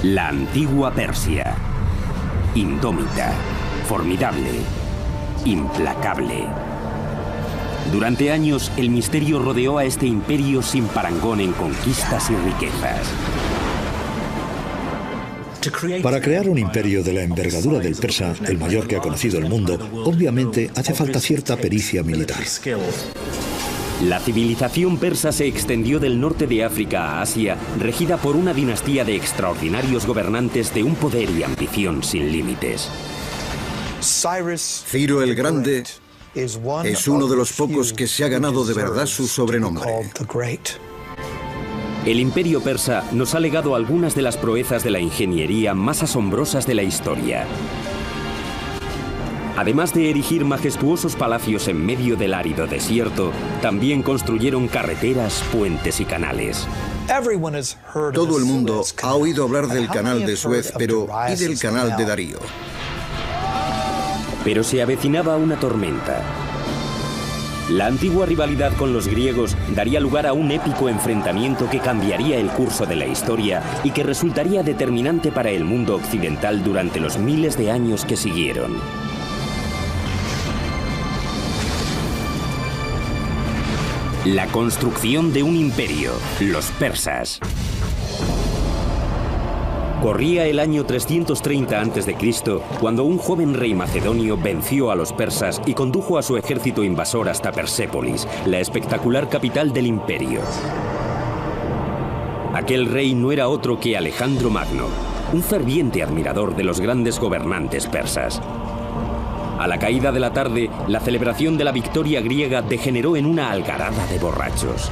La antigua Persia. Indómita, formidable, implacable. Durante años, el misterio rodeó a este imperio sin parangón en conquistas y riquezas. Para crear un imperio de la envergadura del persa, el mayor que ha conocido el mundo, obviamente hace falta cierta pericia militar. La civilización persa se extendió del norte de África a Asia, regida por una dinastía de extraordinarios gobernantes de un poder y ambición sin límites. Ciro el Grande es uno de los pocos que se ha ganado de verdad su sobrenombre. El imperio persa nos ha legado algunas de las proezas de la ingeniería más asombrosas de la historia. Además de erigir majestuosos palacios en medio del árido desierto, también construyeron carreteras, puentes y canales. Todo el mundo ha oído hablar del canal de Suez, pero ¿y del canal de Darío? Pero se avecinaba una tormenta. La antigua rivalidad con los griegos daría lugar a un épico enfrentamiento que cambiaría el curso de la historia y que resultaría determinante para el mundo occidental durante los miles de años que siguieron. La construcción de un imperio, los persas. Corría el año 330 a.C. cuando un joven rey macedonio venció a los persas y condujo a su ejército invasor hasta Persépolis, la espectacular capital del imperio. Aquel rey no era otro que Alejandro Magno, un ferviente admirador de los grandes gobernantes persas. A la caída de la tarde, la celebración de la victoria griega degeneró en una algarada de borrachos.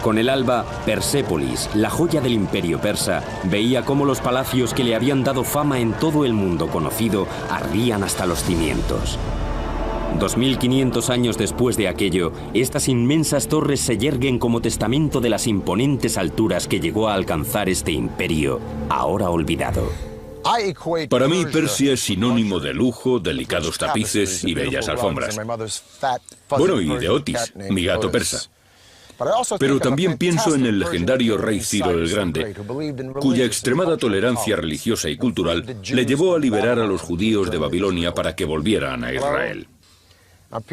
Con el alba, Persépolis, la joya del imperio persa, veía cómo los palacios que le habían dado fama en todo el mundo conocido ardían hasta los cimientos. 2500 años después de aquello, estas inmensas torres se yerguen como testamento de las imponentes alturas que llegó a alcanzar este imperio, ahora olvidado. Para mí, Persia es sinónimo de lujo, delicados tapices y bellas alfombras. Bueno, y de Otis, mi gato persa. Pero también pienso en el legendario rey Ciro el Grande, cuya extremada tolerancia religiosa y cultural le llevó a liberar a los judíos de Babilonia para que volvieran a Israel.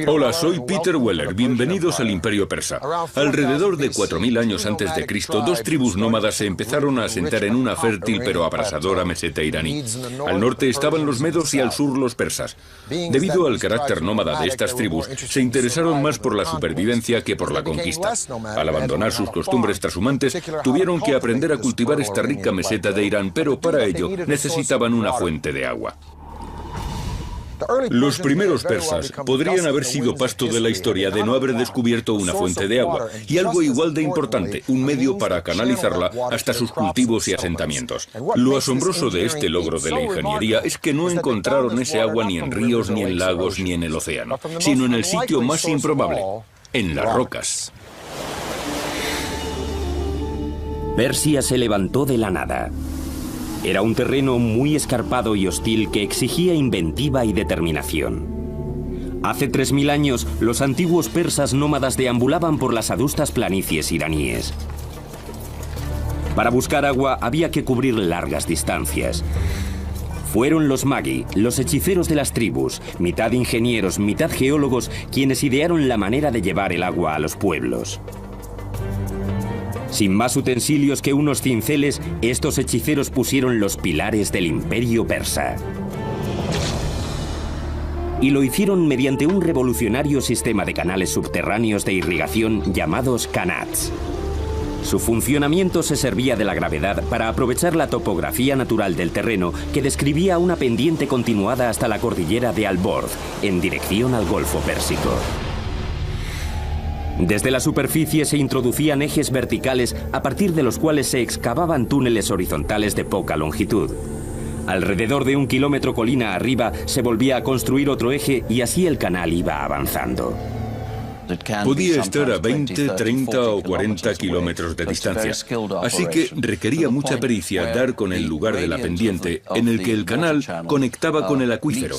Hola, soy Peter Weller. Bienvenidos al Imperio Persa. Alrededor de 4000 años antes de Cristo, dos tribus nómadas se empezaron a asentar en una fértil pero abrasadora meseta iraní. Al norte estaban los medos y al sur los persas. Debido al carácter nómada de estas tribus, se interesaron más por la supervivencia que por la conquista. Al abandonar sus costumbres trashumantes, tuvieron que aprender a cultivar esta rica meseta de Irán, pero para ello necesitaban una fuente de agua. Los primeros persas podrían haber sido pasto de la historia de no haber descubierto una fuente de agua, y algo igual de importante, un medio para canalizarla hasta sus cultivos y asentamientos. Lo asombroso de este logro de la ingeniería es que no encontraron ese agua ni en ríos, ni en lagos, ni en el océano, sino en el sitio más improbable, en las rocas. Persia se levantó de la nada. Era un terreno muy escarpado y hostil que exigía inventiva y determinación. Hace 3000 años, los antiguos persas nómadas deambulaban por las adustas planicies iraníes. Para buscar agua había que cubrir largas distancias. Fueron los magi, los hechiceros de las tribus, mitad ingenieros, mitad geólogos, quienes idearon la manera de llevar el agua a los pueblos. Sin más utensilios que unos cinceles, estos hechiceros pusieron los pilares del imperio persa. Y lo hicieron mediante un revolucionario sistema de canales subterráneos de irrigación llamados kanats. Su funcionamiento se servía de la gravedad para aprovechar la topografía natural del terreno que describía una pendiente continuada hasta la cordillera de Al-Borz, en dirección al Golfo Pérsico. Desde la superficie se introducían ejes verticales a partir de los cuales se excavaban túneles horizontales de poca longitud. Alrededor de 1 kilómetro colina arriba se volvía a construir otro eje y así el canal iba avanzando. Podía estar a 20, 30 o 40 kilómetros de distancia, así que requería mucha pericia dar con el lugar de la pendiente en el que el canal conectaba con el acuífero,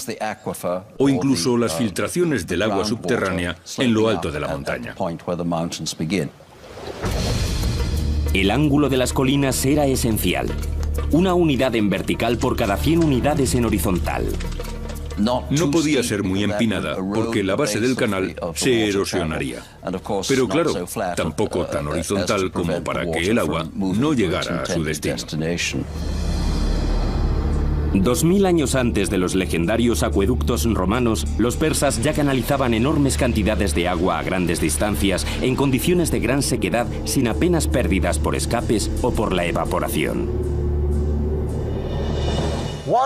o incluso las filtraciones del agua subterránea en lo alto de la montaña. El ángulo de las colinas era esencial. una unidad en vertical por cada 100 unidades en horizontal. No podía ser muy empinada porque la base del canal se erosionaría. Pero claro, tampoco tan horizontal como para que el agua no llegara a su destino. 2000 años antes de los legendarios acueductos romanos, los persas ya canalizaban enormes cantidades de agua a grandes distancias en condiciones de gran sequedad sin apenas pérdidas por escapes o por la evaporación.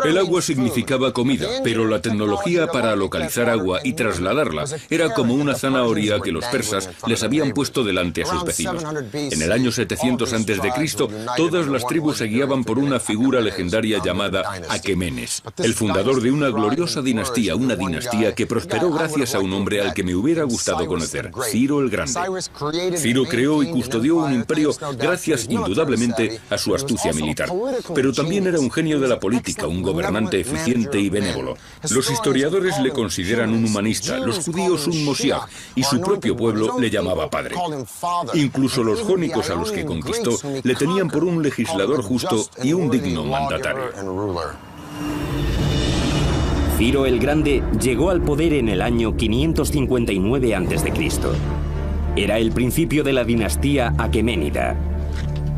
El agua significaba comida, pero la tecnología para localizar agua y trasladarla era como una zanahoria que los persas les habían puesto delante a sus vecinos. En el año 700 a.C., todas las tribus se guiaban por una figura legendaria llamada Aquemenes, el fundador de una gloriosa dinastía, una dinastía que prosperó gracias a un hombre al que me hubiera gustado conocer, Ciro el Grande. Ciro creó y custodió un imperio gracias indudablemente a su astucia militar, pero también era un genio de la política, un gobernante eficiente y benévolo. Los historiadores le consideran un humanista, los judíos un Moshiach, y su propio pueblo le llamaba padre. Incluso los jónicos a los que conquistó le tenían por un legislador justo y un digno mandatario. Ciro el Grande llegó al poder en el año 559 a.C. Era el principio de la dinastía aqueménida.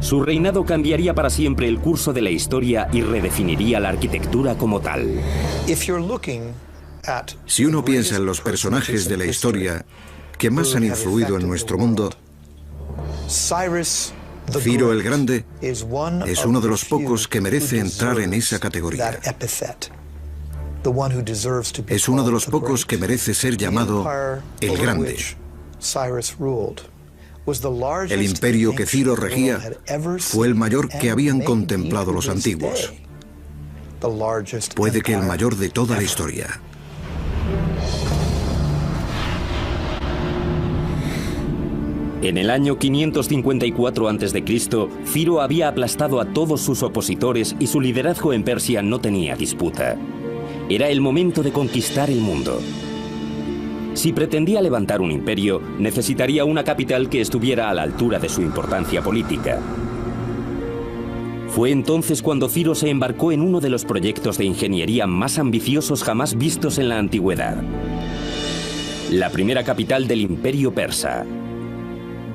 Su reinado cambiaría para siempre el curso de la historia y redefiniría la arquitectura como tal. Si uno piensa en los personajes de la historia que más han influido en nuestro mundo, Ciro el Grande es uno de los pocos que merece entrar en esa categoría. Es uno de los pocos que merece ser llamado el Grande. El imperio que Ciro regía fue el mayor que habían contemplado los antiguos. Puede que el mayor de toda la historia. En el año 554 a.C., Ciro había aplastado a todos sus opositores y su liderazgo en Persia no tenía disputa. Era el momento de conquistar el mundo. Si pretendía levantar un imperio, necesitaría una capital que estuviera a la altura de su importancia política. Fue entonces cuando Ciro se embarcó en uno de los proyectos de ingeniería más ambiciosos jamás vistos en la antigüedad. La primera capital del imperio persa,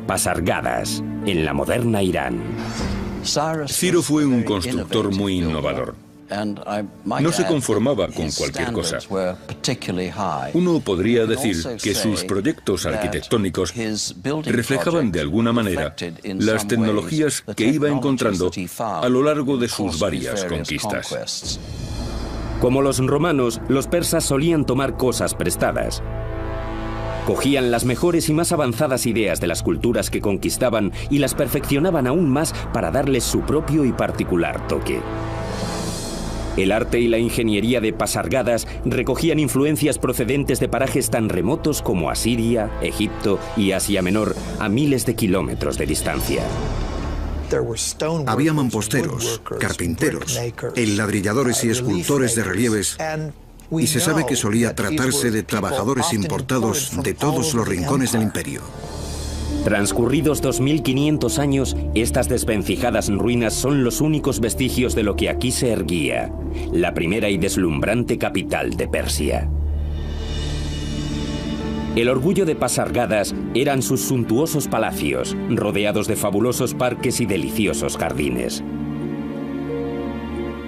Pasargadas, en la moderna Irán. Ciro fue un constructor muy innovador. No se conformaba con cualquier cosa. Uno podría decir que sus proyectos arquitectónicos reflejaban de alguna manera las tecnologías que iba encontrando a lo largo de sus varias conquistas. Como los romanos, los persas solían tomar cosas prestadas. Cogían las mejores y más avanzadas ideas de las culturas que conquistaban y las perfeccionaban aún más para darles su propio y particular toque. El arte y la ingeniería de Pasargadas recogían influencias procedentes de parajes tan remotos como Asiria, Egipto y Asia Menor, a miles de kilómetros de distancia. Había mamposteros, carpinteros, enladrilladores y escultores de relieves, y se sabe que solía tratarse de trabajadores importados de todos los rincones del imperio. Transcurridos 2500 años, estas desvencijadas ruinas son los únicos vestigios de lo que aquí se erguía, la primera y deslumbrante capital de Persia. El orgullo de Pasargadas eran sus suntuosos palacios, rodeados de fabulosos parques y deliciosos jardines.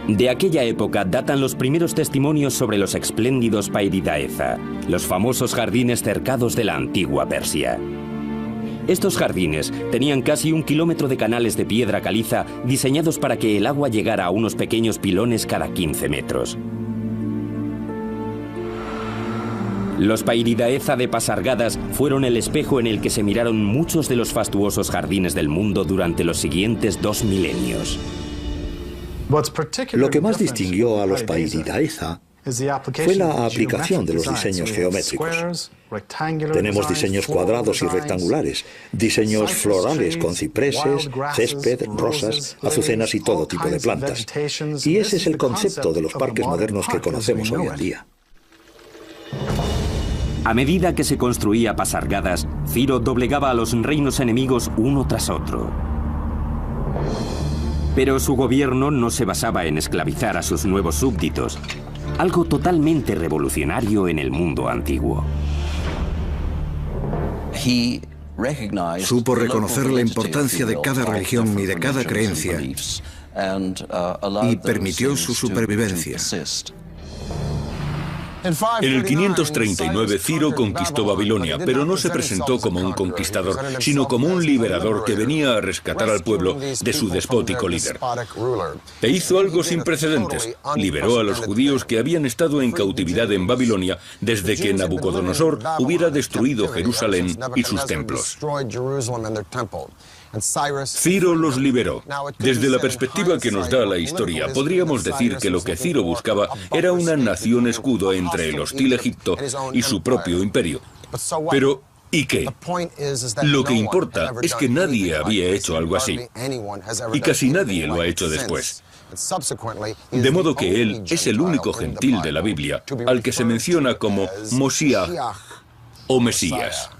De aquella época datan los primeros testimonios sobre los espléndidos Pairidaeza, los famosos jardines cercados de la antigua Persia. Estos jardines tenían casi 1 kilómetro de canales de piedra caliza diseñados para que el agua llegara a unos pequeños pilones cada 15 metros. Los Pairidaeza de Pasargadas fueron el espejo en el que se miraron muchos de los fastuosos jardines del mundo durante los siguientes 2 milenios. Lo que más distinguió a los Pairidaeza fue la aplicación de los diseños geométricos. Tenemos diseños cuadrados y rectangulares, diseños florales con cipreses, césped, rosas, azucenas y todo tipo de plantas. Y ese es el concepto de los parques modernos que conocemos hoy en día. A medida que se construía Pasargadas, Ciro doblegaba a los reinos enemigos uno tras otro. Pero su gobierno no se basaba en esclavizar a sus nuevos súbditos, algo totalmente revolucionario en el mundo antiguo. Supo reconocer la importancia de cada religión y de cada creencia y permitió su supervivencia. En el 539 Ciro conquistó Babilonia, pero no se presentó como un conquistador, sino como un liberador que venía a rescatar al pueblo de su despótico líder. E hizo algo sin precedentes. Liberó a los judíos que habían estado en cautividad en Babilonia desde que Nabucodonosor hubiera destruido Jerusalén y sus templos. Ciro los liberó. Desde la perspectiva que nos da la historia, podríamos decir que lo que Ciro buscaba era una nación escudo entre el hostil Egipto y su propio imperio. Pero, ¿y qué? Lo que importa es que nadie había hecho algo así, y casi nadie lo ha hecho después. De modo que él es el único gentil de la Biblia al que se menciona como Moshiach o Mesías.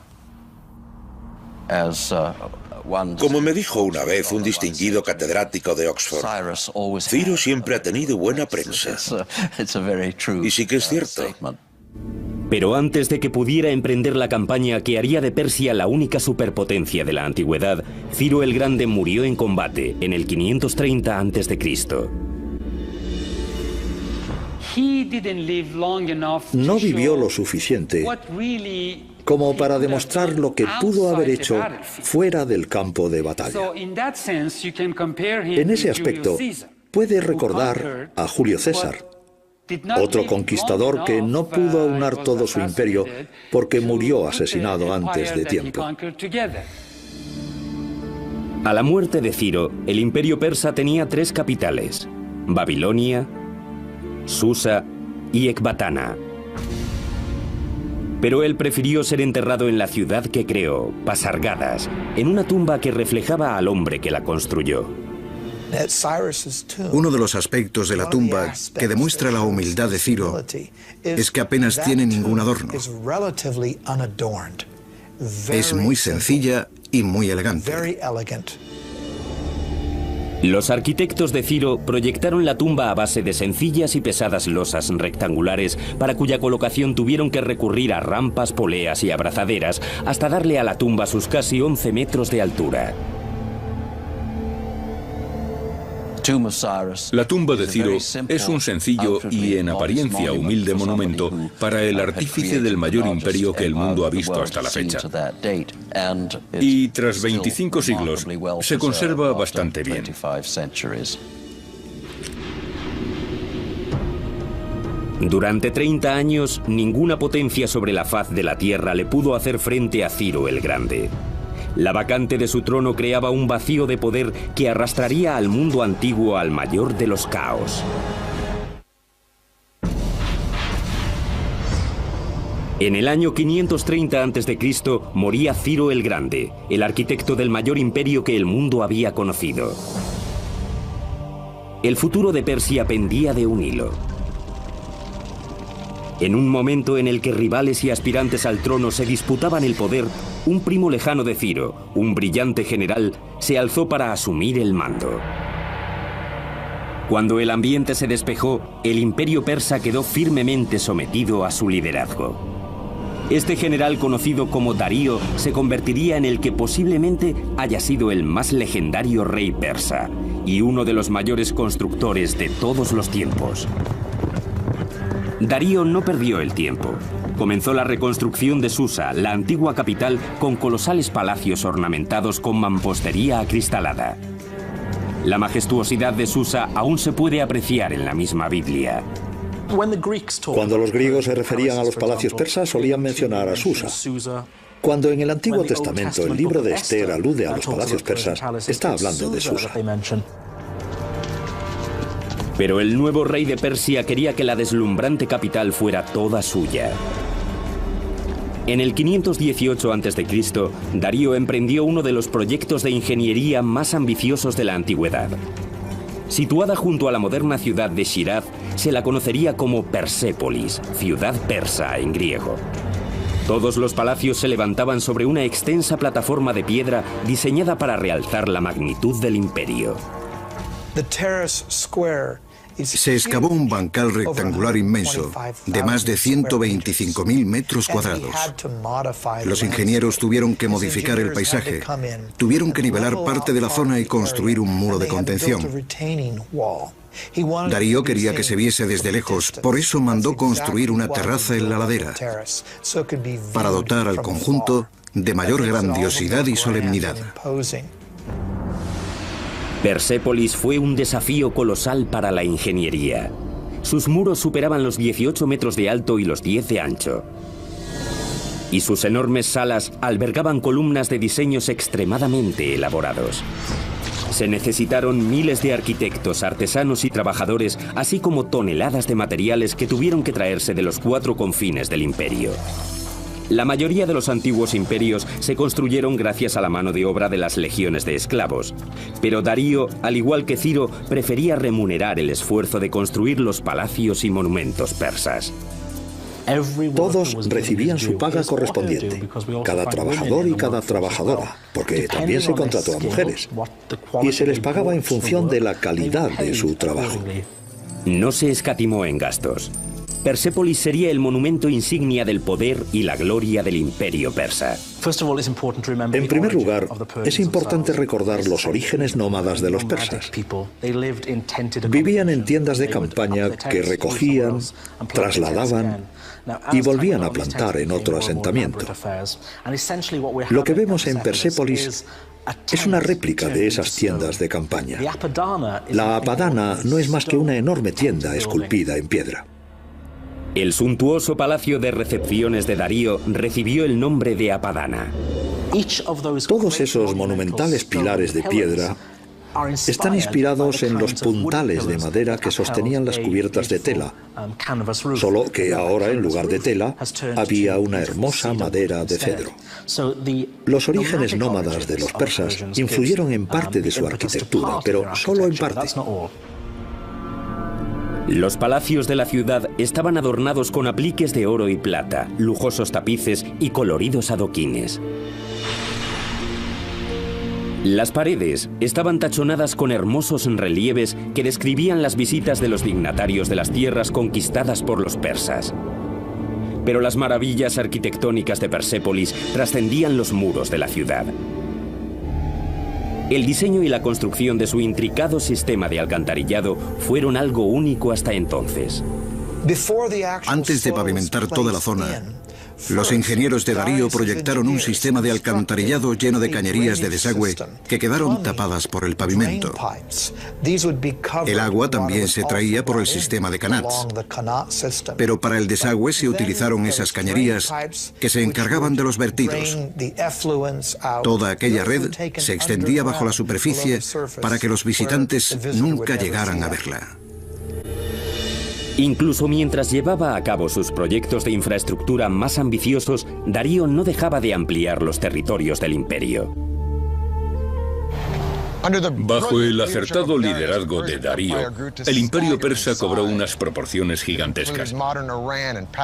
Como me dijo una vez un distinguido catedrático de Oxford, Ciro siempre ha tenido buena prensa. Y sí que es cierto. Pero antes de que pudiera emprender la campaña que haría de Persia la única superpotencia de la antigüedad, Ciro el Grande murió en combate en el 530 a.C. No vivió lo suficiente como para demostrar lo que pudo haber hecho fuera del campo de batalla. En ese aspecto, puede recordar a Julio César, otro conquistador que no pudo aunar todo su imperio porque murió asesinado antes de tiempo. A la muerte de Ciro, el imperio persa tenía 3 capitales: Babilonia, Susa y Ecbatana. Pero él prefirió ser enterrado en la ciudad que creó, Pasargadas, en una tumba que reflejaba al hombre que la construyó. Uno de los aspectos de la tumba que demuestra la humildad de Ciro es que apenas tiene ningún adorno. Es muy sencilla y muy elegante. Los arquitectos de Ciro proyectaron la tumba a base de sencillas y pesadas losas rectangulares para cuya colocación tuvieron que recurrir a rampas, poleas y abrazaderas hasta darle a la tumba sus casi 11 metros de altura. La tumba de Ciro es un sencillo y en apariencia humilde monumento para el artífice del mayor imperio que el mundo ha visto hasta la fecha. Y tras 25 siglos se conserva bastante bien. Durante 30 años, ninguna potencia sobre la faz de la tierra le pudo hacer frente a Ciro el Grande. La vacante de su trono creaba un vacío de poder que arrastraría al mundo antiguo al mayor de los caos. En el año 530 a.C. moría Ciro el Grande, el arquitecto del mayor imperio que el mundo había conocido. El futuro de Persia pendía de un hilo. En un momento en el que rivales y aspirantes al trono se disputaban el poder, un primo lejano de Ciro, un brillante general, se alzó para asumir el mando. Cuando el ambiente se despejó, el imperio persa quedó firmemente sometido a su liderazgo. Este general, conocido como Darío, se convertiría en el que posiblemente haya sido el más legendario rey persa y uno de los mayores constructores de todos los tiempos. Darío no perdió el tiempo. Comenzó la reconstrucción de Susa, la antigua capital, con colosales palacios ornamentados con mampostería acristalada. La majestuosidad de Susa aún se puede apreciar en la misma Biblia. Cuando los griegos se referían a los palacios persas, solían mencionar a Susa. Cuando en el Antiguo Testamento el libro de Esther alude a los palacios persas, está hablando de Susa. Pero el nuevo rey de Persia quería que la deslumbrante capital fuera toda suya. En el 518 a.C., Darío emprendió uno de los proyectos de ingeniería más ambiciosos de la antigüedad. Situada junto a la moderna ciudad de Shiraz, se la conocería como Persépolis, ciudad persa en griego. Todos los palacios se levantaban sobre una extensa plataforma de piedra diseñada para realzar la magnitud del imperio. Se excavó un bancal rectangular inmenso de más de 125.000 metros cuadrados. Los ingenieros tuvieron que modificar el paisaje, tuvieron que nivelar parte de la zona y construir un muro de contención. Darío quería que se viese desde lejos, por eso mandó construir una terraza en la ladera, para dotar al conjunto de mayor grandiosidad y solemnidad. Persépolis fue un desafío colosal para la ingeniería. Sus muros superaban los 18 metros de alto y los 10 de ancho. Y sus enormes salas albergaban columnas de diseños extremadamente elaborados. Se necesitaron miles de arquitectos, artesanos y trabajadores, así como toneladas de materiales que tuvieron que traerse de los 4 confines del imperio. La mayoría de los antiguos imperios se construyeron gracias a la mano de obra de las legiones de esclavos. Pero Darío, al igual que Ciro, prefería remunerar el esfuerzo de construir los palacios y monumentos persas. Todos recibían su paga correspondiente, cada trabajador y cada trabajadora, porque también se contrató a mujeres, y se les pagaba en función de la calidad de su trabajo. No se escatimó en gastos. Persépolis sería el monumento insignia del poder y la gloria del imperio persa. En primer lugar, es importante recordar los orígenes nómadas de los persas. Vivían en tiendas de campaña que recogían, trasladaban y volvían a plantar en otro asentamiento. Lo que vemos en Persépolis es una réplica de esas tiendas de campaña. La Apadana no es más que una enorme tienda esculpida en piedra. El suntuoso palacio de recepciones de Darío recibió el nombre de Apadana. Todos esos monumentales pilares de piedra están inspirados en los puntales de madera que sostenían las cubiertas de tela, solo que ahora en lugar de tela había una hermosa madera de cedro. Los orígenes nómadas de los persas influyeron en parte de su arquitectura, pero solo en parte. Los palacios de la ciudad estaban adornados con apliques de oro y plata, lujosos tapices y coloridos adoquines. Las paredes estaban tachonadas con hermosos relieves que describían las visitas de los dignatarios de las tierras conquistadas por los persas. Pero las maravillas arquitectónicas de Persépolis trascendían los muros de la ciudad. El diseño y la construcción de su intricado sistema de alcantarillado fueron algo único hasta entonces. Antes de pavimentar toda la zona, los ingenieros de Darío proyectaron un sistema de alcantarillado lleno de cañerías de desagüe que quedaron tapadas por el pavimento. El agua también se traía por el sistema de canats, pero para el desagüe se utilizaron esas cañerías que se encargaban de los vertidos. Toda aquella red se extendía bajo la superficie para que los visitantes nunca llegaran a verla. Incluso mientras llevaba a cabo sus proyectos de infraestructura más ambiciosos, Darío no dejaba de ampliar los territorios del imperio. Bajo el acertado liderazgo de Darío, el imperio persa cobró unas proporciones gigantescas.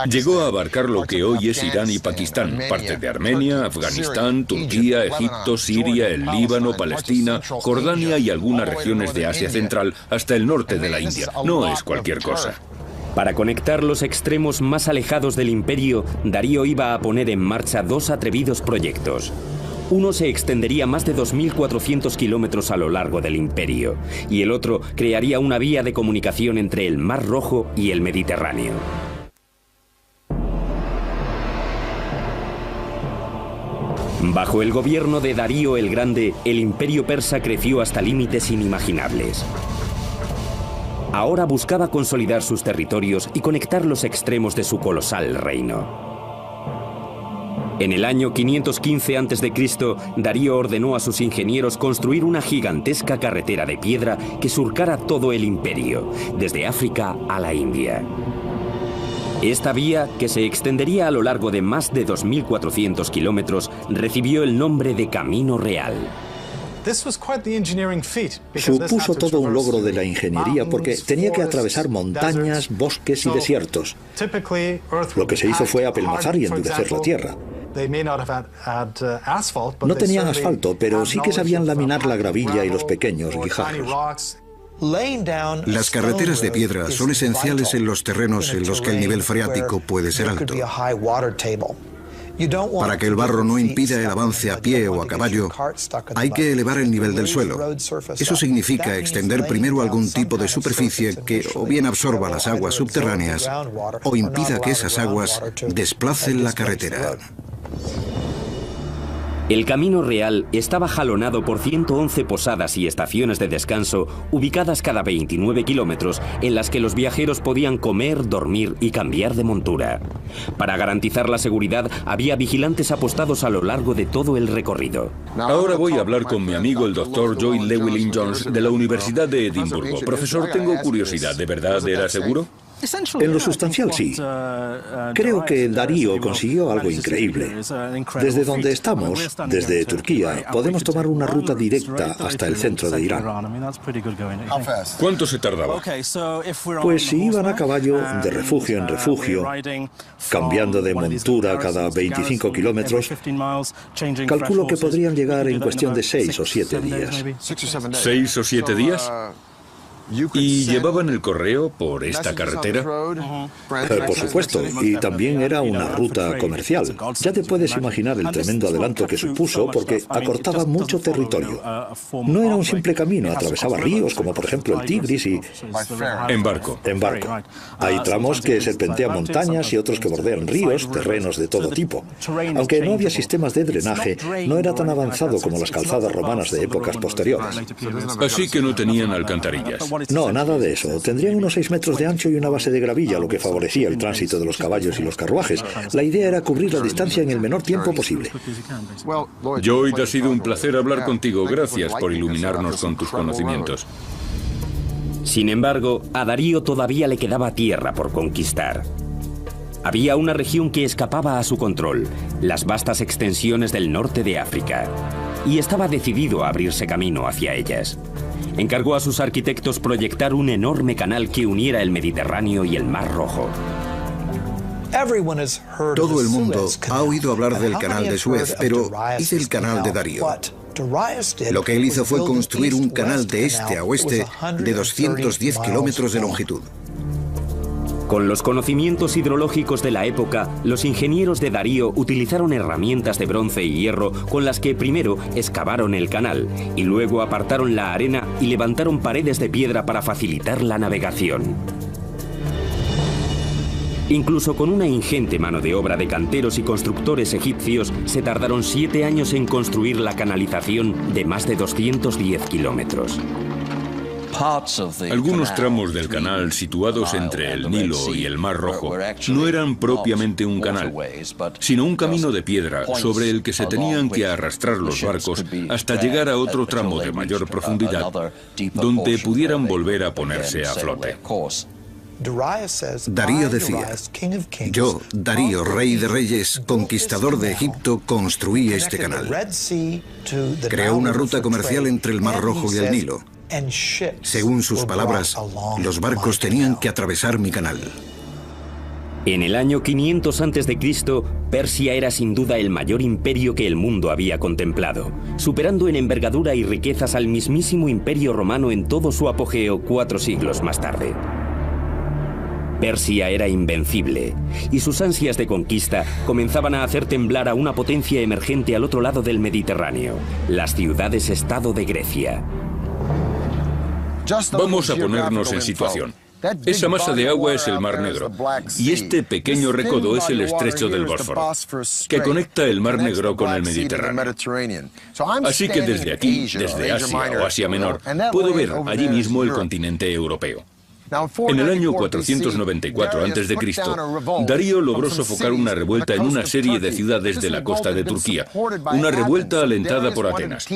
Llegó a abarcar lo que hoy es Irán y Pakistán, parte de Armenia, Afganistán, Turquía, Egipto, Siria, el Líbano, Palestina, Jordania y algunas regiones de Asia Central hasta el norte de la India. No es cualquier cosa. Para conectar los extremos más alejados del imperio, Darío iba a poner en marcha 2 atrevidos proyectos. Uno se extendería más de 2.400 kilómetros a lo largo del imperio, y el otro crearía una vía de comunicación entre el Mar Rojo y el Mediterráneo. Bajo el gobierno de Darío el Grande, el imperio persa creció hasta límites inimaginables. Ahora buscaba consolidar sus territorios y conectar los extremos de su colosal reino. En el año 515 a.C., Darío ordenó a sus ingenieros construir una gigantesca carretera de piedra que surcara todo el imperio, desde África a la India. Esta vía, que se extendería a lo largo de más de 2.400 kilómetros, recibió el nombre de Camino Real. Supuso todo un logro de la ingeniería porque tenía que atravesar montañas, bosques y desiertos. Lo que se hizo fue apelmazar y endurecer la tierra. No tenían asfalto, pero sí que sabían laminar la gravilla y los pequeños guijarros. Las carreteras de piedra son esenciales en los terrenos en los que el nivel freático puede ser alto. Para que el barro no impida el avance a pie o a caballo, hay que elevar el nivel del suelo. Eso significa extender primero algún tipo de superficie que o bien absorba las aguas subterráneas o impida que esas aguas desplacen la carretera. El Camino Real estaba jalonado por 111 posadas y estaciones de descanso ubicadas cada 29 kilómetros en las que los viajeros podían comer, dormir y cambiar de montura. Para garantizar la seguridad había vigilantes apostados a lo largo de todo el recorrido. Ahora voy a hablar con mi amigo el doctor Joy Llewellyn-Jones de la Universidad de Edimburgo. Profesor, tengo curiosidad, ¿de verdad era seguro? En lo sustancial, sí. Creo que Darío consiguió algo increíble. Desde donde estamos, desde Turquía, podemos tomar una ruta directa hasta el centro de Irán. ¿Cuánto se tardaba? Pues si iban a caballo, de refugio en refugio, cambiando de montura cada 25 kilómetros, calculo que podrían llegar en cuestión de 6 o 7 días. ¿6 o 7 días? ¿Y llevaban el correo por esta carretera? Por supuesto, y también era una ruta comercial. Ya te puedes imaginar el tremendo adelanto que supuso porque acortaba mucho territorio. No era un simple camino, atravesaba ríos como por ejemplo el Tigris y... En barco. En barco. Hay tramos que serpentean montañas y otros que bordean ríos, terrenos de todo tipo. Aunque no había sistemas de drenaje, no era tan avanzado como las calzadas romanas de épocas posteriores. Así que no tenían alcantarillas. No, nada de eso. Tendrían unos 6 metros de ancho y una base de gravilla, lo que favorecía el tránsito de los caballos y los carruajes. La idea era cubrir la distancia en el menor tiempo posible. Lloyd, ha sido un placer hablar contigo. Gracias por iluminarnos con tus conocimientos. Sin embargo, a Darío todavía le quedaba tierra por conquistar. Había una región que escapaba a su control, las vastas extensiones del norte de África, y estaba decidido a abrirse camino hacia ellas. Encargó a sus arquitectos proyectar un enorme canal que uniera el Mediterráneo y el Mar Rojo. Todo el mundo ha oído hablar del canal de Suez, pero ¿y del canal de Darío? Lo que él hizo fue construir un canal de este a oeste de 210 kilómetros de longitud. Con los conocimientos hidrológicos de la época, los ingenieros de Darío utilizaron herramientas de bronce y hierro con las que primero excavaron el canal y luego apartaron la arena y levantaron paredes de piedra para facilitar la navegación. Incluso con una ingente mano de obra de canteros y constructores egipcios, se tardaron 7 años en construir la canalización de más de 210 kilómetros. Algunos tramos del canal situados entre el Nilo y el Mar Rojo no eran propiamente un canal, sino un camino de piedra sobre el que se tenían que arrastrar los barcos hasta llegar a otro tramo de mayor profundidad, donde pudieran volver a ponerse a flote. Darío decía: yo, Darío, rey de reyes, conquistador de Egipto, construí este canal. Creó una ruta comercial entre el Mar Rojo y el Nilo. Según sus palabras, los barcos tenían que atravesar mi canal. En el año 500 a.C., Persia era sin duda el mayor imperio que el mundo había contemplado, superando en envergadura y riquezas al mismísimo Imperio Romano en todo su apogeo 4 siglos más tarde. Persia era invencible, y sus ansias de conquista comenzaban a hacer temblar a una potencia emergente al otro lado del Mediterráneo, las ciudades-estado de Grecia. Vamos a ponernos en situación. Esa masa de agua es el Mar Negro, y este pequeño recodo es el estrecho del Bósforo, que conecta el Mar Negro con el Mediterráneo. Así que desde aquí, desde Asia o Asia Menor, puedo ver allí mismo el continente europeo. En el año 494 a.C., Darío logró sofocar una revuelta en una serie de ciudades de la costa de Turquía, una revuelta alentada por Atenas.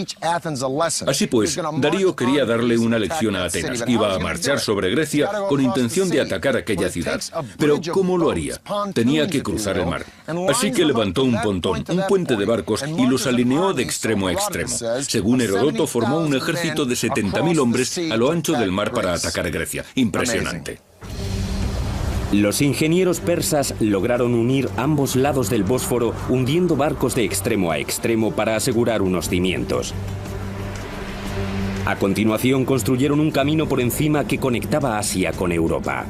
Así pues, Darío quería darle una lección a Atenas. Iba a marchar sobre Grecia con intención de atacar aquella ciudad. Pero ¿cómo lo haría? Tenía que cruzar el mar. Así que levantó un pontón, un puente de barcos, y los alineó de extremo a extremo. Según Heródoto, formó un ejército de 70.000 hombres a lo ancho del mar para atacar Grecia. Impresionante. Los ingenieros persas lograron unir ambos lados del Bósforo hundiendo barcos de extremo a extremo para asegurar unos cimientos. A continuación construyeron un camino por encima que conectaba Asia con Europa.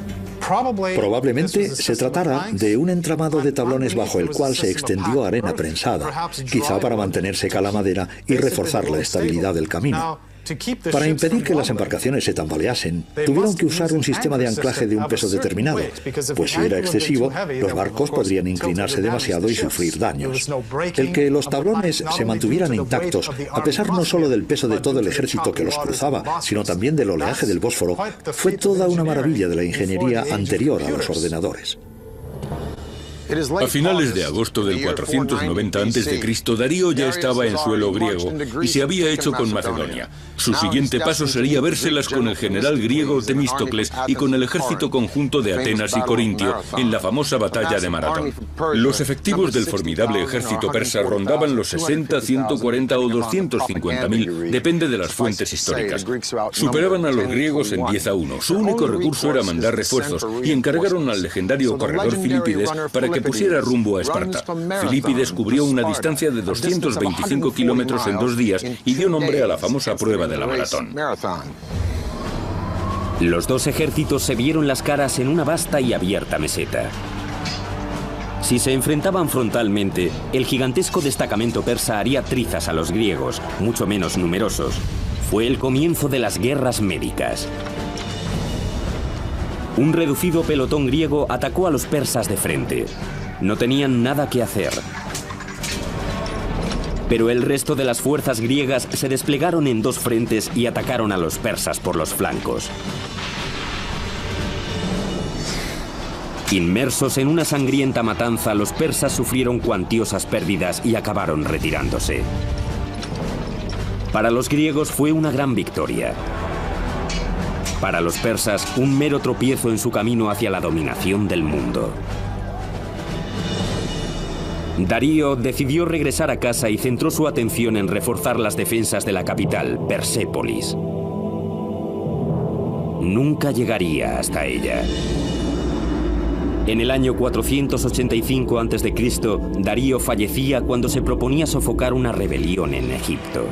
Probablemente se tratara de un entramado de tablones bajo el cual se extendió arena prensada, quizá para mantener seca la madera y reforzar la estabilidad del camino. Para impedir que las embarcaciones se tambaleasen, tuvieron que usar un sistema de anclaje de un peso determinado, pues si era excesivo, los barcos podrían inclinarse demasiado y sufrir daños. El que los tablones se mantuvieran intactos, a pesar no solo del peso de todo el ejército que los cruzaba, sino también del oleaje del Bósforo, fue toda una maravilla de la ingeniería anterior a los ordenadores. A finales de agosto del 490 a.C., Darío ya estaba en suelo griego y se había hecho con Macedonia. Su siguiente paso sería vérselas con el general griego Temístocles y con el ejército conjunto de Atenas y Corintio en la famosa batalla de Maratón. Los efectivos del formidable ejército persa rondaban los 60, 140 o 250.000, depende de las fuentes históricas. Superaban a los griegos en 10-1. Su único recurso era mandar refuerzos y encargaron al legendario corredor Filipides para que pusiera rumbo a Esparta. Filipides cubrió una distancia de 225 kilómetros en 2 días y dio nombre a la famosa prueba de la maratón. Los dos ejércitos se vieron las caras en una vasta y abierta meseta. Si se enfrentaban frontalmente, el gigantesco destacamento persa haría trizas a los griegos, mucho menos numerosos. Fue el comienzo de las guerras médicas. Un reducido pelotón griego atacó a los persas de frente. No tenían nada que hacer. Pero el resto de las fuerzas griegas se desplegaron en 2 frentes y atacaron a los persas por los flancos. Inmersos en una sangrienta matanza, los persas sufrieron cuantiosas pérdidas y acabaron retirándose. Para los griegos fue una gran victoria. Para los persas, un mero tropiezo en su camino hacia la dominación del mundo. Darío decidió regresar a casa y centró su atención en reforzar las defensas de la capital, Persépolis. Nunca llegaría hasta ella. En el año 485 a.C., Darío fallecía cuando se proponía sofocar una rebelión en Egipto.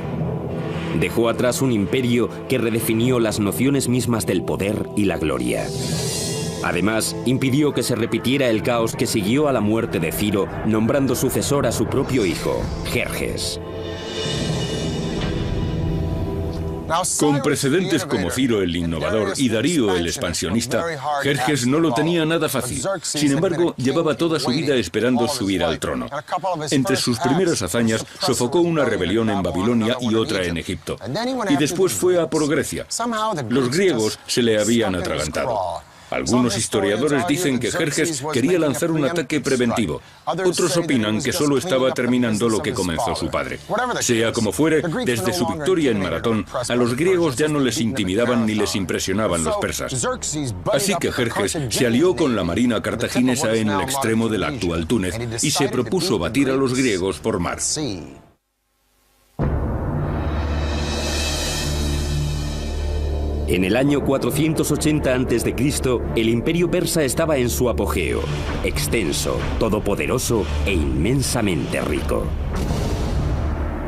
Dejó atrás un imperio que redefinió las nociones mismas del poder y la gloria. Además, impidió que se repitiera el caos que siguió a la muerte de Ciro, nombrando sucesor a su propio hijo, Jerjes. Con precedentes como Ciro el innovador y Darío el expansionista, Jerjes no lo tenía nada fácil. Sin embargo, llevaba toda su vida esperando subir al trono. Entre sus primeras hazañas, sofocó una rebelión en Babilonia y otra en Egipto. Y después fue a por Grecia. Los griegos se le habían atragantado. Algunos historiadores dicen que Jerjes quería lanzar un ataque preventivo. Otros opinan que solo estaba terminando lo que comenzó su padre. Sea como fuere, desde su victoria en Maratón, a los griegos ya no les intimidaban ni les impresionaban los persas. Así que Jerjes se alió con la marina cartaginesa en el extremo del actual Túnez y se propuso batir a los griegos por mar. En el año 480 a.C., el imperio persa estaba en su apogeo, extenso, todopoderoso e inmensamente rico.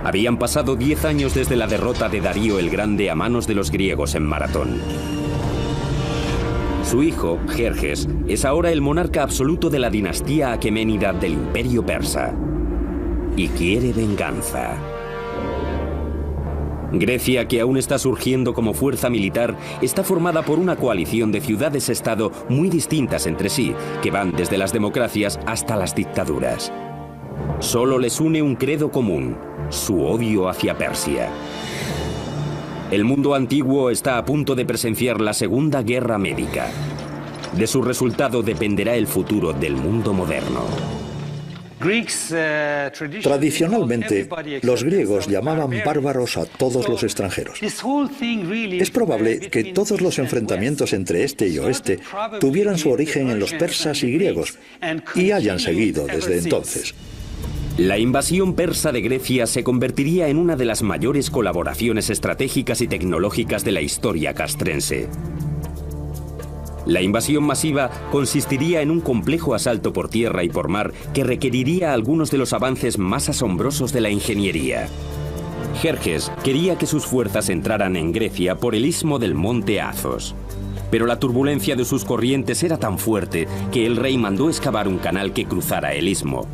Habían pasado 10 años desde la derrota de Darío el Grande a manos de los griegos en Maratón. Su hijo, Jerjes, es ahora el monarca absoluto de la dinastía aqueménida del imperio persa. Y quiere venganza. Grecia, que aún está surgiendo como fuerza militar, está formada por una coalición de ciudades-estado muy distintas entre sí, que van desde las democracias hasta las dictaduras. Solo les une un credo común: su odio hacia Persia. El mundo antiguo está a punto de presenciar la Segunda Guerra Médica. De su resultado dependerá el futuro del mundo moderno. Tradicionalmente, los griegos llamaban bárbaros a todos los extranjeros. Es probable que todos los enfrentamientos entre este y oeste tuvieran su origen en los persas y griegos y hayan seguido desde entonces. La invasión persa de Grecia se convertiría en una de las mayores colaboraciones estratégicas y tecnológicas de la historia castrense. La invasión masiva consistiría en un complejo asalto por tierra y por mar que requeriría algunos de los avances más asombrosos de la ingeniería. Jerjes quería que sus fuerzas entraran en Grecia por el istmo del monte Azos. Pero la turbulencia de sus corrientes era tan fuerte que el rey mandó excavar un canal que cruzara el istmo.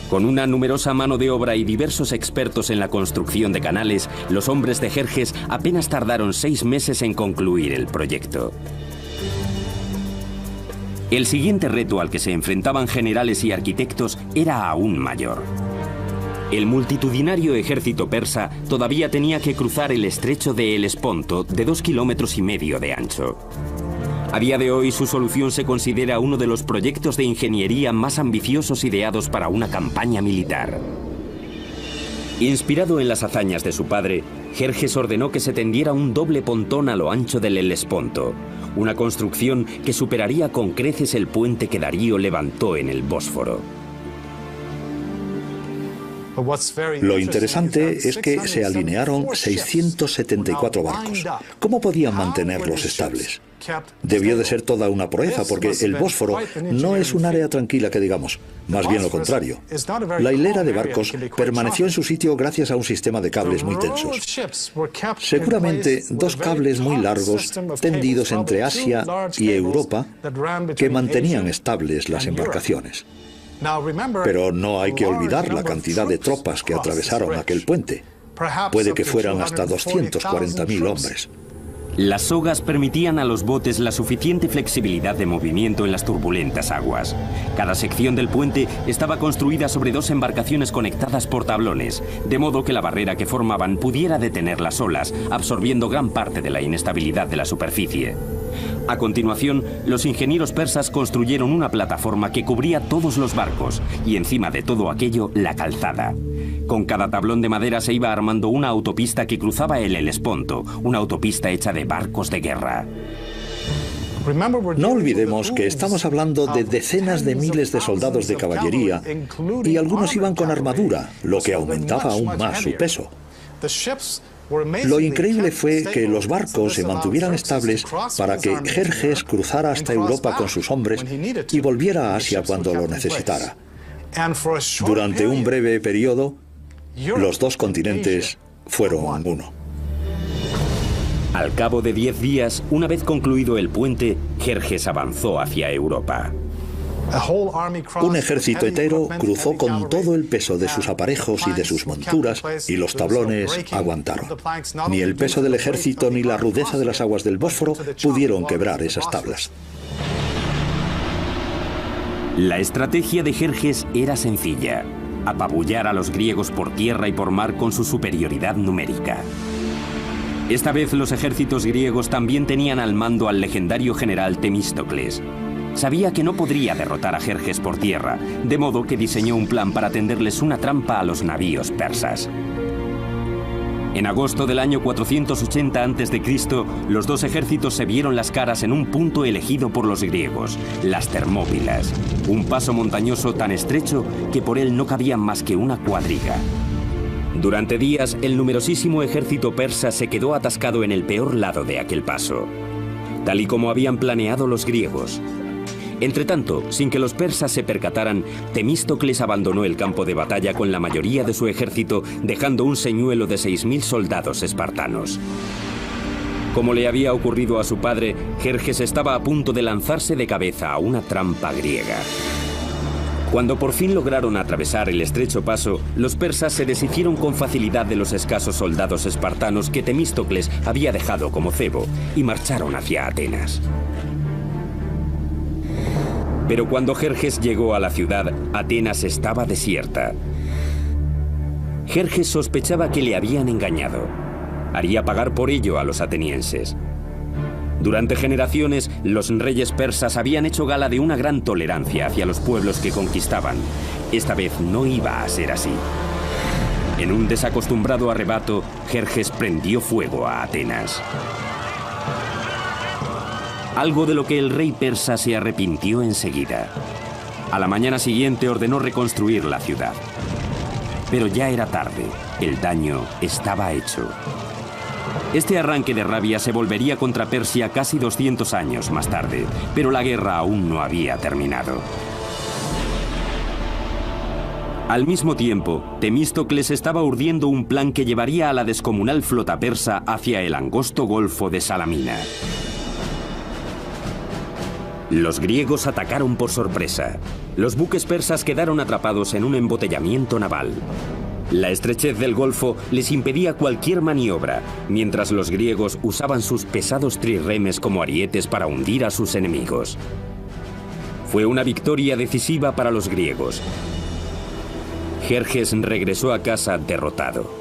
Con una numerosa mano de obra y diversos expertos en la construcción de canales, los hombres de Jerjes apenas tardaron 6 meses en concluir el proyecto. El siguiente reto al que se enfrentaban generales y arquitectos era aún mayor. El multitudinario ejército persa todavía tenía que cruzar el estrecho de Helesponto de 2,5 kilómetros de ancho. A día de hoy, su solución se considera uno de los proyectos de ingeniería más ambiciosos ideados para una campaña militar. Inspirado en las hazañas de su padre, Jerjes ordenó que se tendiera un doble pontón a lo ancho del Helesponto, una construcción que superaría con creces el puente que Darío levantó en el Bósforo. Lo interesante es que se alinearon 674 barcos. ¿Cómo podían mantenerlos estables? Debió de ser toda una proeza, porque el Bósforo no es un área tranquila que digamos, más bien lo contrario. La hilera de barcos permaneció en su sitio gracias a un sistema de cables muy tensos. Seguramente 2 cables muy largos tendidos entre Asia y Europa que mantenían estables las embarcaciones. Pero no hay que olvidar la cantidad de tropas que atravesaron aquel puente. Puede que fueran hasta 240.000 hombres. Las sogas permitían a los botes la suficiente flexibilidad de movimiento en las turbulentas aguas. Cada sección del puente estaba construida sobre 2 embarcaciones conectadas por tablones, de modo que la barrera que formaban pudiera detener las olas, absorbiendo gran parte de la inestabilidad de la superficie. A continuación, los ingenieros persas construyeron una plataforma que cubría todos los barcos y encima de todo aquello, la calzada. Con cada tablón de madera se iba armando una autopista que cruzaba el Helesponto, una autopista hecha de barcos de guerra. No olvidemos que estamos hablando de decenas de miles de soldados de caballería y algunos iban con armadura, lo que aumentaba aún más su peso. Lo increíble fue que los barcos se mantuvieran estables para que Jerjes cruzara hasta Europa con sus hombres y volviera a Asia cuando lo necesitara. Durante un breve periodo, los 2 continentes fueron uno. Al cabo de 10 días, una vez concluido el puente, Jerjes avanzó hacia Europa. Un ejército entero cruzó con todo el peso de sus aparejos y de sus monturas, y los tablones aguantaron. Ni el peso del ejército ni la rudeza de las aguas del Bósforo pudieron quebrar esas tablas. La estrategia de Jerjes era sencilla: apabullar a los griegos por tierra y por mar con su superioridad numérica. Esta vez los ejércitos griegos también tenían al mando al legendario general Temístocles. Sabía que no podría derrotar a Jerjes por tierra, de modo que diseñó un plan para tenderles una trampa a los navíos persas. En agosto del año 480 a.C., los 2 ejércitos se vieron las caras en un punto elegido por los griegos, las Termópilas, un paso montañoso tan estrecho que por él no cabía más que una cuadriga. Durante días, el numerosísimo ejército persa se quedó atascado en el peor lado de aquel paso, tal y como habían planeado los griegos. Entretanto, sin que los persas se percataran, Temístocles abandonó el campo de batalla con la mayoría de su ejército, dejando un señuelo de 6.000 soldados espartanos. Como le había ocurrido a su padre, Jerjes estaba a punto de lanzarse de cabeza a una trampa griega. Cuando por fin lograron atravesar el estrecho paso, los persas se deshicieron con facilidad de los escasos soldados espartanos que Temístocles había dejado como cebo y marcharon hacia Atenas. Pero cuando Jerjes llegó a la ciudad, Atenas estaba desierta. Jerjes sospechaba que le habían engañado. Haría pagar por ello a los atenienses. Durante generaciones, los reyes persas habían hecho gala de una gran tolerancia hacia los pueblos que conquistaban. Esta vez no iba a ser así. En un desacostumbrado arrebato, Jerjes prendió fuego a Atenas. Algo de lo que el rey persa se arrepintió enseguida. A la mañana siguiente ordenó reconstruir la ciudad. Pero ya era tarde, el daño estaba hecho. Este arranque de rabia se volvería contra Persia casi 200 años más tarde, pero la guerra aún no había terminado. Al mismo tiempo, Temístocles estaba urdiendo un plan que llevaría a la descomunal flota persa hacia el angosto golfo de Salamina. Los griegos atacaron por sorpresa. Los buques persas quedaron atrapados en un embotellamiento naval. La estrechez del golfo les impedía cualquier maniobra, mientras los griegos usaban sus pesados trirremes como arietes para hundir a sus enemigos. Fue una victoria decisiva para los griegos. Jerjes regresó a casa derrotado.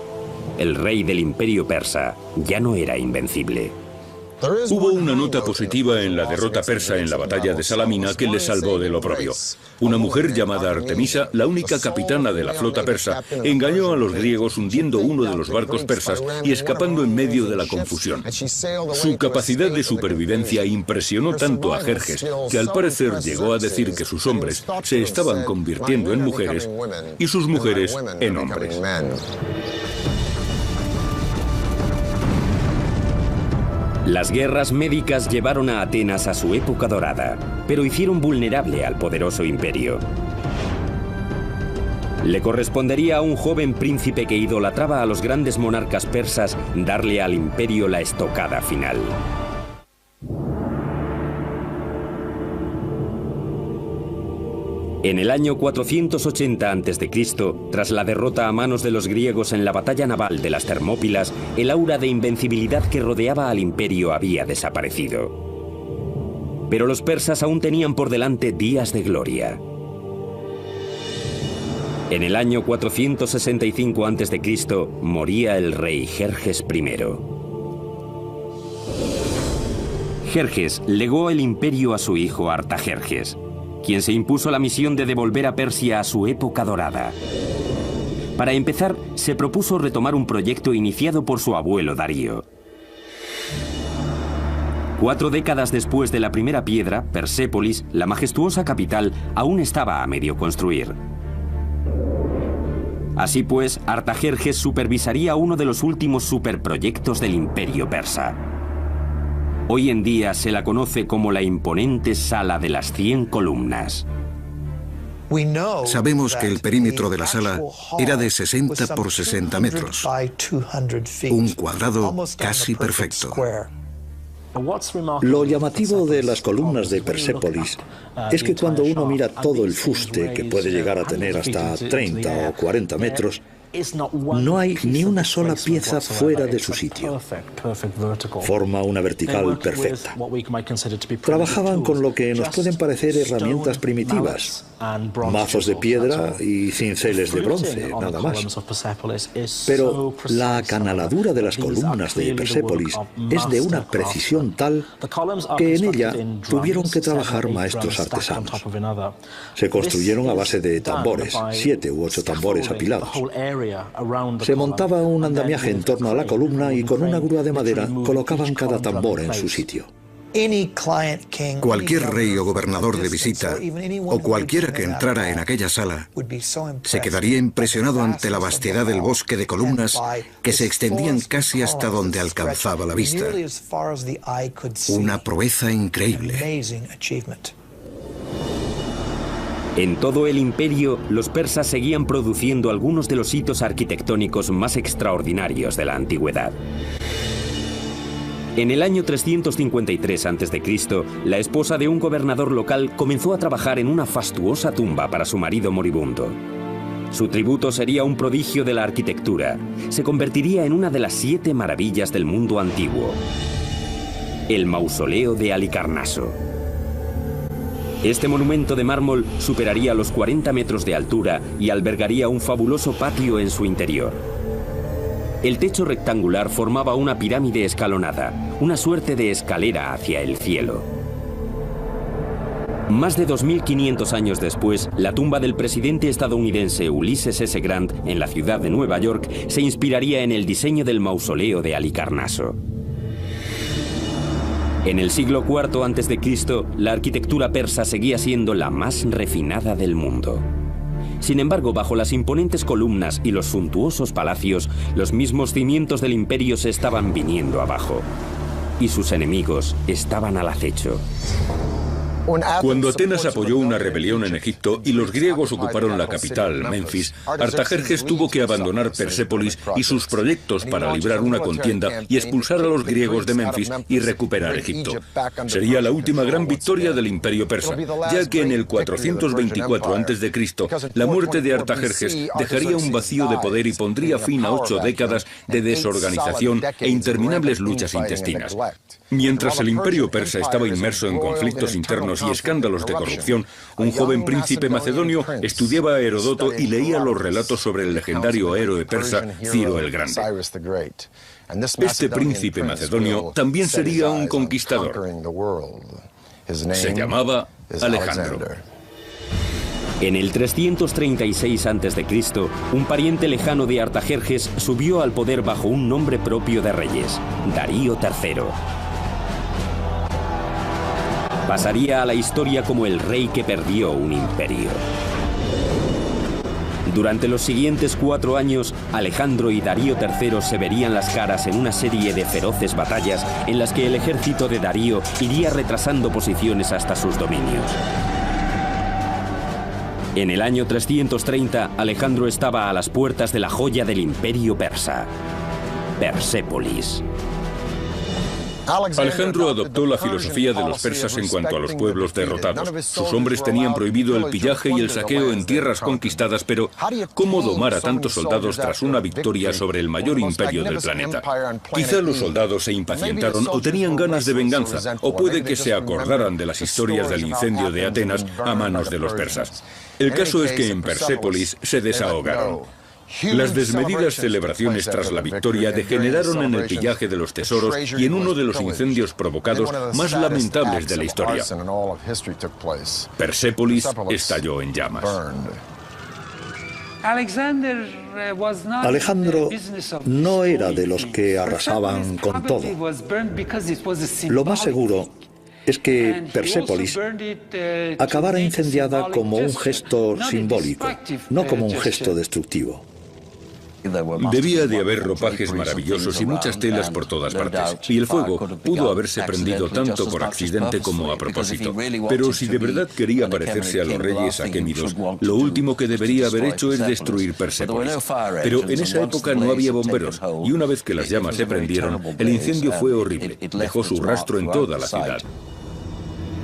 El rey del imperio persa ya no era invencible. Hubo una nota positiva en la derrota persa en la batalla de Salamina que les salvó del oprobio. Una mujer llamada Artemisa, la única capitana de la flota persa, engañó a los griegos hundiendo uno de los barcos persas y escapando en medio de la confusión. Su capacidad de supervivencia impresionó tanto a Jerjes que al parecer llegó a decir que sus hombres se estaban convirtiendo en mujeres y sus mujeres en hombres. Las guerras médicas llevaron a Atenas a su época dorada, pero hicieron vulnerable al poderoso imperio. Le correspondería a un joven príncipe que idolatraba a los grandes monarcas persas darle al imperio la estocada final. En el año 480 a.C., tras la derrota a manos de los griegos en la batalla naval de las Termópilas, el aura de invencibilidad que rodeaba al imperio había desaparecido. Pero los persas aún tenían por delante días de gloria. En el año 465 a.C. moría el rey Jerjes I. Jerjes legó el imperio a su hijo Artajerjes, quien se impuso la misión de devolver a Persia a su época dorada. Para empezar, se propuso retomar un proyecto iniciado por su abuelo Darío. 4 décadas después de la primera piedra, Persépolis, la majestuosa capital, aún estaba a medio construir. Así pues, Artajerjes supervisaría uno de los últimos superproyectos del imperio persa. Hoy en día se la conoce como la imponente Sala de las 100 columnas. Sabemos que el perímetro de la sala era de 60 por 60 metros, un cuadrado casi perfecto. Lo llamativo de las columnas de Persépolis es que cuando uno mira todo el fuste, que puede llegar a tener hasta 30 o 40 metros, no hay ni una sola pieza fuera de su sitio. Forma una vertical perfecta. Trabajaban con lo que nos pueden parecer herramientas primitivas, mazos de piedra y cinceles de bronce, nada más. Pero la acanaladura de las columnas de Persépolis es de una precisión tal que en ella tuvieron que trabajar maestros artesanos. Se construyeron a base de tambores, 7 u 8 tambores apilados. Se montaba un andamiaje en torno a la columna y con una grúa de madera colocaban cada tambor en su sitio. Cualquier rey o gobernador de visita, o cualquiera que entrara en aquella sala, se quedaría impresionado ante la vastedad del bosque de columnas que se extendían casi hasta donde alcanzaba la vista. Una proeza increíble. En todo el imperio, los persas seguían produciendo algunos de los hitos arquitectónicos más extraordinarios de la antigüedad. En el año 353 a.C., la esposa de un gobernador local comenzó a trabajar en una fastuosa tumba para su marido moribundo. Su tributo sería un prodigio de la arquitectura. Se convertiría en una de las 7 maravillas del mundo antiguo: el mausoleo de Halicarnaso. Este monumento de mármol superaría los 40 metros de altura y albergaría un fabuloso patio en su interior. El techo rectangular formaba una pirámide escalonada, una suerte de escalera hacia el cielo. Más de 2500 años después, la tumba del presidente estadounidense Ulysses S. Grant en la ciudad de Nueva York se inspiraría en el diseño del mausoleo de Halicarnaso. En el siglo IV a.C., la arquitectura persa seguía siendo la más refinada del mundo. Sin embargo, bajo las imponentes columnas y los suntuosos palacios, los mismos cimientos del imperio se estaban viniendo abajo. Y sus enemigos estaban al acecho. Cuando Atenas apoyó una rebelión en Egipto y los griegos ocuparon la capital, Menfis, Artajerjes tuvo que abandonar Persépolis y sus proyectos para librar una contienda y expulsar a los griegos de Menfis y recuperar Egipto. Sería la última gran victoria del imperio persa, ya que en el 424 a.C., la muerte de Artajerjes dejaría un vacío de poder y pondría fin a 8 décadas de desorganización e interminables luchas intestinas. Mientras el imperio persa estaba inmerso en conflictos internos y escándalos de corrupción, un joven príncipe macedonio estudiaba a Heródoto y leía los relatos sobre el legendario héroe persa Ciro el Grande. Este príncipe macedonio también sería un conquistador. Se llamaba Alejandro. En el 336 a.C., un pariente lejano de Artajerjes subió al poder bajo un nombre propio de reyes, Darío III. Pasaría a la historia como el rey que perdió un imperio. Durante los siguientes 4 años, Alejandro y Darío III se verían las caras en una serie de feroces batallas en las que el ejército de Darío iría retrasando posiciones hasta sus dominios. En el año 330, Alejandro estaba a las puertas de la joya del imperio persa, Persépolis. Alejandro adoptó la filosofía de los persas en cuanto a los pueblos derrotados. Sus hombres tenían prohibido el pillaje y el saqueo en tierras conquistadas, pero ¿cómo domar a tantos soldados tras una victoria sobre el mayor imperio del planeta? Quizá los soldados se impacientaron o tenían ganas de venganza, o puede que se acordaran de las historias del incendio de Atenas a manos de los persas. El caso es que en Persépolis se desahogaron. Las desmedidas celebraciones tras la victoria degeneraron en el pillaje de los tesoros y en uno de los incendios provocados más lamentables de la historia. Persépolis estalló en llamas. Alejandro no era de los que arrasaban con todo. Lo más seguro es que Persépolis acabara incendiada como un gesto simbólico, no como un gesto destructivo. Debía de haber ropajes maravillosos y muchas telas por todas partes, y el fuego pudo haberse prendido tanto por accidente como a propósito. Pero si de verdad quería parecerse a los reyes aquémidos, lo último que debería haber hecho es destruir Persépolis. Pero en esa época no había bomberos, y una vez que las llamas se prendieron, el incendio fue horrible, dejó su rastro en toda la ciudad.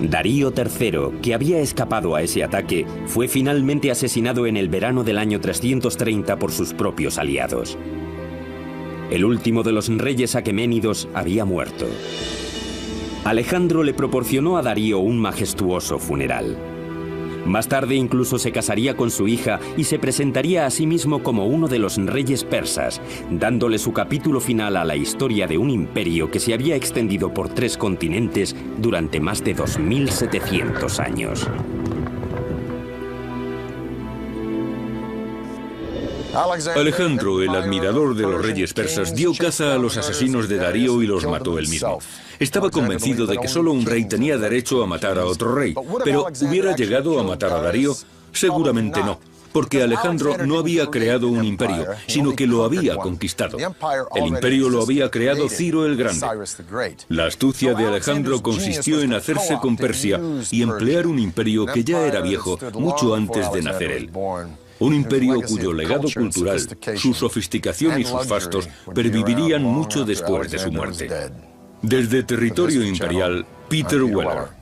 Darío III, que había escapado a ese ataque, fue finalmente asesinado en el verano del año 330 por sus propios aliados. El último de los reyes aqueménidos había muerto. Alejandro le proporcionó a Darío un majestuoso funeral. Más tarde incluso se casaría con su hija y se presentaría a sí mismo como uno de los reyes persas, dándole su capítulo final a la historia de un imperio que se había extendido por 3 continentes durante más de 2700 años. Alejandro, el admirador de los reyes persas, dio caza a los asesinos de Darío y los mató él mismo. Estaba convencido de que solo un rey tenía derecho a matar a otro rey, pero ¿hubiera llegado a matar a Darío? Seguramente no, porque Alejandro no había creado un imperio, sino que lo había conquistado. El imperio lo había creado Ciro el Grande. La astucia de Alejandro consistió en hacerse con Persia y emplear un imperio que ya era viejo mucho antes de nacer él. Un imperio cuyo legado cultural, su sofisticación y sus fastos pervivirían mucho después de su muerte. Desde territorio imperial, Peter Weller.